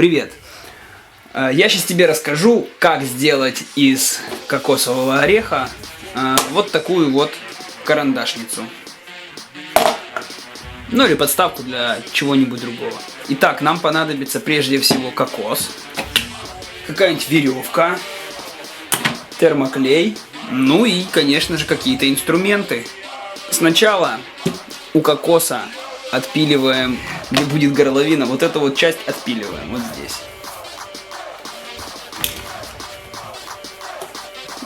Привет! Я сейчас тебе расскажу, как сделать из кокосового ореха вот такую вот карандашницу. Ну или подставку для чего-нибудь другого. Итак, нам понадобится прежде всего кокос, какая-нибудь веревка, термоклей, ну и, конечно же, какие-то инструменты. Сначала у кокоса отпиливаем, где будет горловина, вот эту вот часть отпиливаем, вот здесь.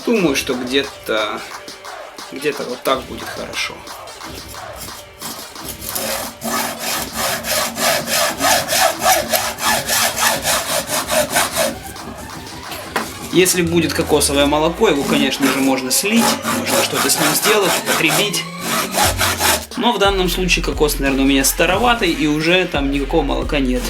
Думаю, что где-то вот так будет хорошо. Если будет кокосовое молоко, его, конечно же, можно слить, можно что-то с ним сделать, употребить. Но в данном случае кокос, наверное, у меня староватый, и уже там никакого молока нет.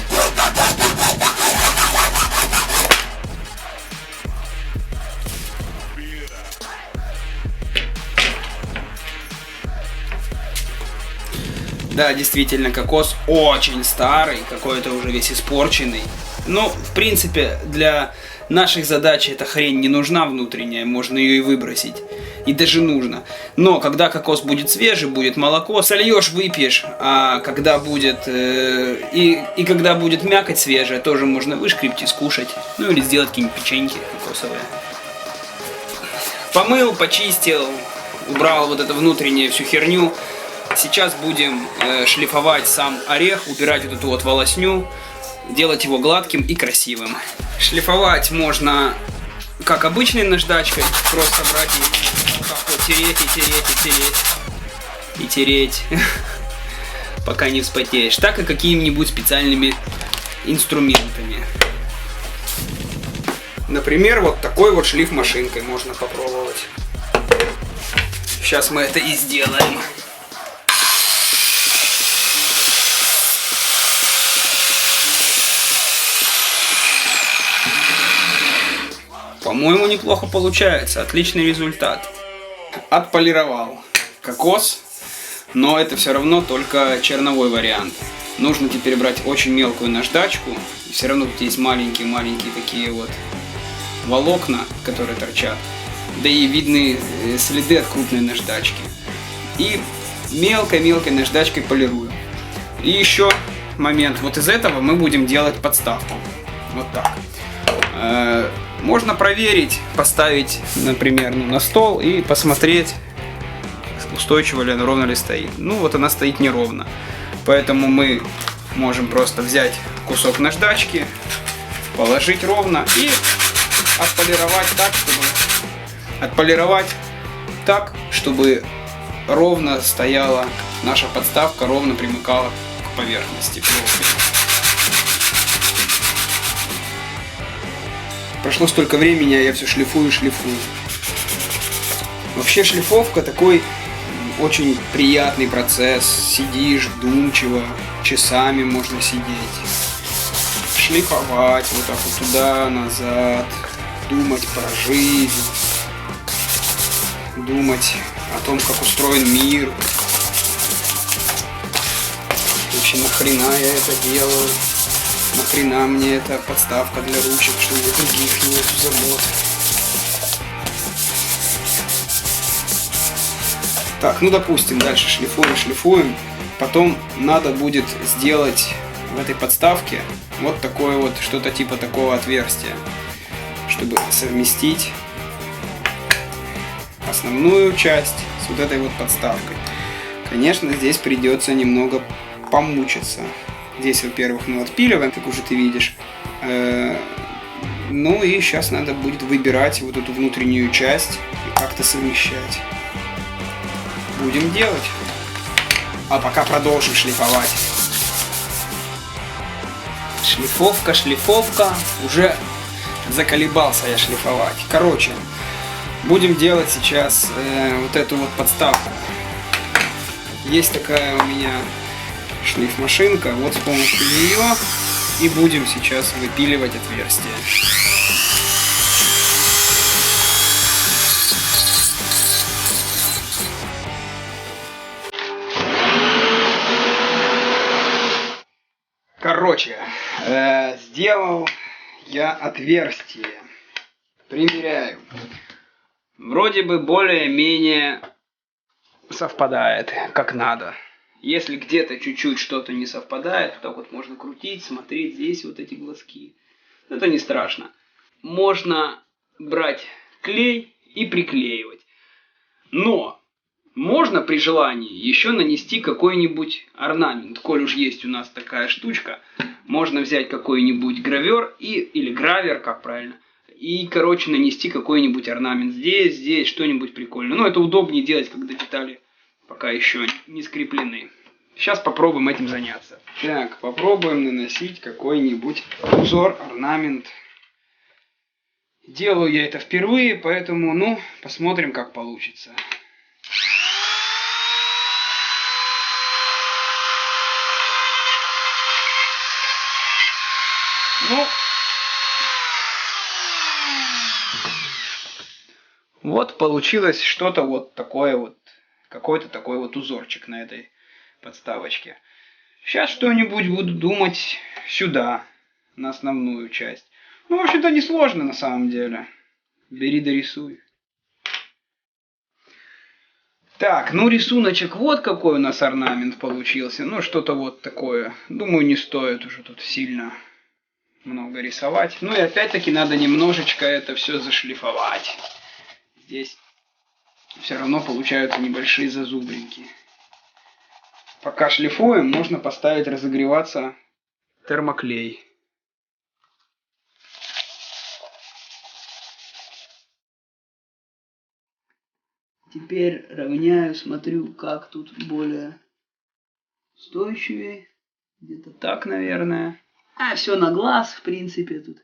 Да, действительно, кокос очень старый, какой-то уже весь испорченный. Но, в принципе, для наших задач эта хрень не нужна внутренняя, можно ее и выбросить. И даже нужно. Но, когда кокос будет свежий, будет молоко, сольешь, выпьешь. А когда будет, когда будет мякоть свежая, тоже можно вышкребть, скушать. Ну, или сделать какие-нибудь печеньки кокосовые. Помыл, почистил, убрал вот эту внутреннюю всю херню. Сейчас будем шлифовать сам орех, убирать вот эту вот волосню, делать его гладким и красивым. Шлифовать можно как обычной наждачкой, просто брать и вот так вот тереть, и тереть, и тереть, и тереть, пока не вспотеешь, так и какими-нибудь специальными инструментами. Например, вот такой вот шлиф машинкой можно попробовать. Сейчас мы это и сделаем. По-моему, неплохо получается. Отличный результат. Отполировал кокос, но это все равно только черновой вариант. Нужно теперь брать очень мелкую наждачку. Все равно тут есть маленькие-маленькие такие вот волокна, которые торчат. Да и видны следы от крупной наждачки. И мелкой-мелкой наждачкой полирую. И еще момент. Вот из этого мы будем делать подставку. Вот так. Можно проверить, поставить, например, на стол и посмотреть, устойчиво ли она, ровно ли стоит. Ну вот она стоит неровно. Поэтому мы можем просто взять кусок наждачки, положить ровно и отполировать так, чтобы ровно стояла наша подставка, ровно примыкала к поверхности. Прошло столько времени, а я все шлифую. Вообще шлифовка такой очень приятный процесс. Сидишь вдумчиво, часами можно сидеть. Шлифовать вот так вот туда-назад. Думать про жизнь. Думать о том, как устроен мир. Вообще нахрена я это делаю? Нахрена мне эта подставка для ручек, что у меня других нет забот. Так, ну допустим, дальше шлифуем. Потом надо будет сделать в этой подставке вот такое вот, что-то типа такого отверстия, чтобы совместить основную часть с вот этой вот подставкой. Конечно, здесь придется немного помучиться. Здесь, во-первых, мы отпиливаем, как уже ты видишь. Ну и сейчас надо будет выбирать вот эту внутреннюю часть и как-то совмещать. Будем делать. А пока продолжим шлифовать. Шлифовка. Уже заколебался я шлифовать. Короче, будем делать сейчас вот эту вот подставку. Есть такая у меня шлифмашинка, вот с помощью нее и будем сейчас выпиливать отверстие. Короче, сделал я отверстие. Примеряю. Вроде бы более-менее совпадает, как надо. Если где-то чуть-чуть что-то не совпадает, так вот можно крутить, смотреть, здесь вот эти глазки. Это не страшно. Можно брать клей и приклеивать. Но можно при желании еще нанести какой-нибудь орнамент. Коль уж есть у нас такая штучка, можно взять какой-нибудь гравер или гравер, как правильно, и, короче, нанести какой-нибудь орнамент здесь, что-нибудь прикольное. Но это удобнее делать, когда детали пока еще не скреплены. Сейчас попробуем этим заняться. Так, попробуем наносить какой-нибудь узор, орнамент. Делаю я это впервые, поэтому, посмотрим, как получится. Вот получилось что-то вот такое вот, какой-то такой вот узорчик на этой подставочке. Сейчас что-нибудь буду думать сюда, на основную часть. В общем-то, несложно на самом деле. Бери да рисуй. Так, рисуночек вот какой у нас орнамент получился. Что-то вот такое. Думаю, не стоит уже тут сильно много рисовать. И опять-таки надо немножечко это все зашлифовать. Здесь все равно получаются небольшие зазубринки. Пока шлифуем, можно поставить разогреваться термоклей. Теперь равняю, смотрю, как тут более устойчивее. Где-то так, наверное. Все на глаз, в принципе, тут.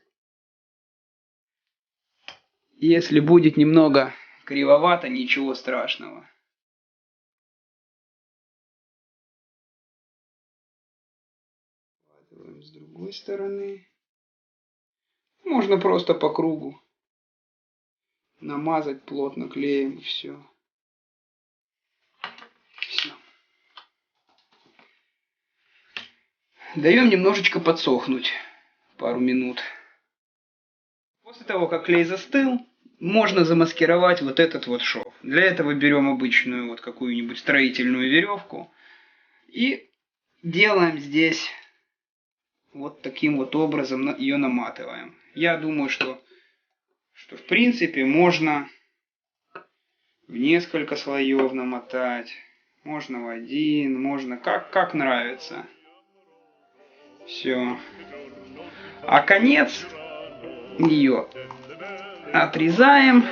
Если будет немного кривовато, ничего страшного. С другой стороны. Можно просто по кругу намазать плотно клеем и все. Даем немножечко подсохнуть. Пару минут. После того, как клей застыл, можно замаскировать вот этот вот шов. Для этого берем обычную вот какую-нибудь строительную веревку и делаем здесь вот таким вот образом, ее наматываем. Я думаю, что в принципе можно в несколько слоев намотать, можно в один, можно как нравится. Все. А конец ее отрезаем.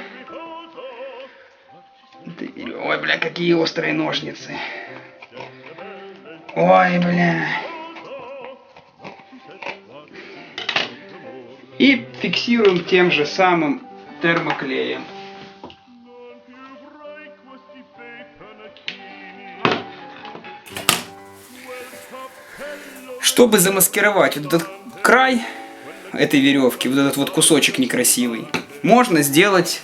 Ой, бля, какие острые ножницы. Ой, бля. И фиксируем тем же самым термоклеем. Чтобы замаскировать вот этот край этой веревки, вот этот вот кусочек некрасивый, можно сделать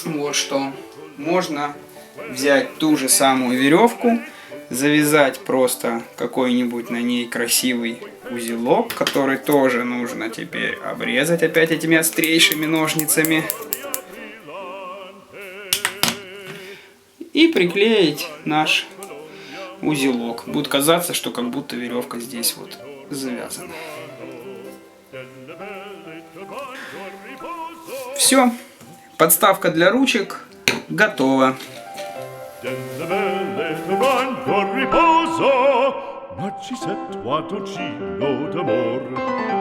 вот что. Можно взять ту же самую веревку, завязать просто какой-нибудь на ней красивый узелок, который тоже нужно теперь обрезать опять этими острейшими ножницами. И приклеить наш узелок. Будет казаться, что как будто веревка здесь вот завязана. Все. Подставка для ручек готова. Ma ci sei tuo dolcino d'amor.